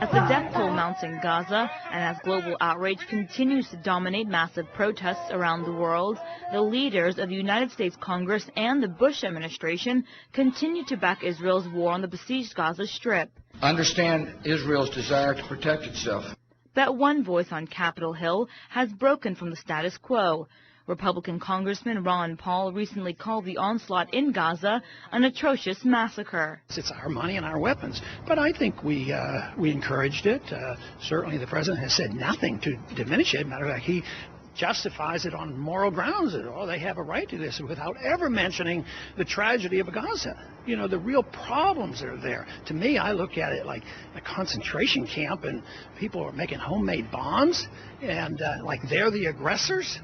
As the death toll mounts in Gaza and as global outrage continues to dominate massive protests around the world, the leaders of the United States Congress and the Bush administration continue to back Israel's war on the besieged Gaza Strip. Understand Israel's desire to protect itself. But one voice on Capitol Hill has broken from the status quo. Republican Congressman Ron Paul recently called the onslaught in Gaza an atrocious massacre. It's our money and our weapons, but I think we encouraged it. Certainly the president has said nothing to diminish it. Matter of fact, he justifies it on moral grounds. Oh, they have a right to this, without ever mentioning the tragedy of Gaza. You know, the real problems that are there. To me, I look at it like a concentration camp, and people are making homemade bombs, and like they're the aggressors.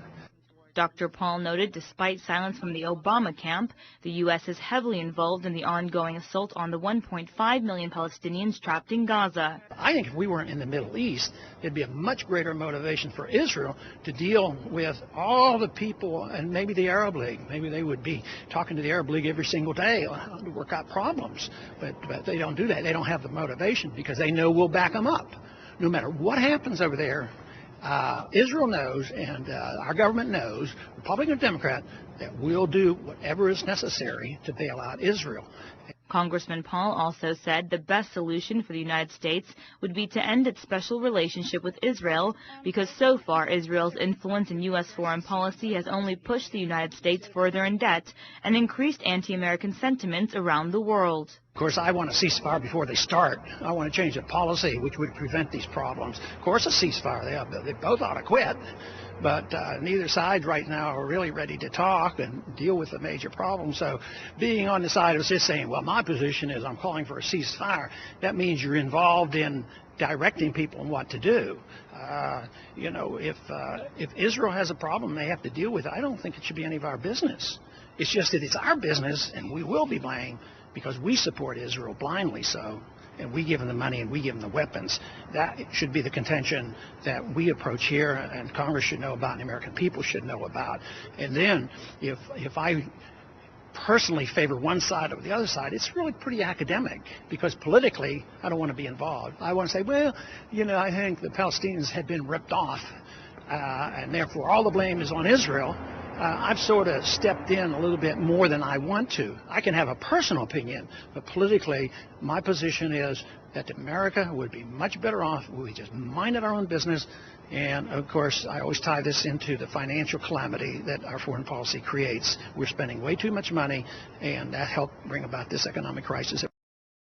Dr. Paul noted despite silence from the Obama camp, the U.S. is heavily involved in the ongoing assault on the 1.5 million Palestinians trapped in Gaza. I think if we weren't in the Middle East, there'd be a much greater motivation for Israel to deal with all the people and maybe the Arab League. Maybe they would be talking to the Arab League every single day on how to work out problems. But they don't do that. They don't have the motivation because they know we'll back them up. No matter what happens over there, Israel knows, and our government knows, Republican or Democrat, that we'll do whatever is necessary to bail out Israel. Congressman Paul also said the best solution for the United States would be to end its special relationship with Israel because so far Israel's influence in U.S. foreign policy has only pushed the United States further in debt and increased anti-American sentiments around the world. Of course, I want a ceasefire before they start. I want to change the policy which would prevent these problems. Of course, a ceasefire. They both ought to quit. But neither side right now are really ready to talk and deal with the major problem. So being on the side of just saying, well, my position is I'm calling for a ceasefire, that means you're involved in directing people on what to do. You know, if Israel has a problem they have to deal with, I don't think it should be any of our business. It's just that it's our business, and we will be blamed because we support Israel blindly so. And we give them the money and we give them the weapons. That should be the contention that we approach here, and Congress should know about and the American people should know about. And then if I personally favor one side over the other side, it's really pretty academic because politically I don't want to be involved. I want to say, well, you know, I think the Palestinians had been ripped off and therefore all the blame is on Israel. I've sort of stepped in a little bit more than I want to. I can have a personal opinion, but politically, my position is that America would be much better off if we just minded our own business. And, of course, I always tie this into the financial calamity that our foreign policy creates. We're spending way too much money, and that helped bring about this economic crisis.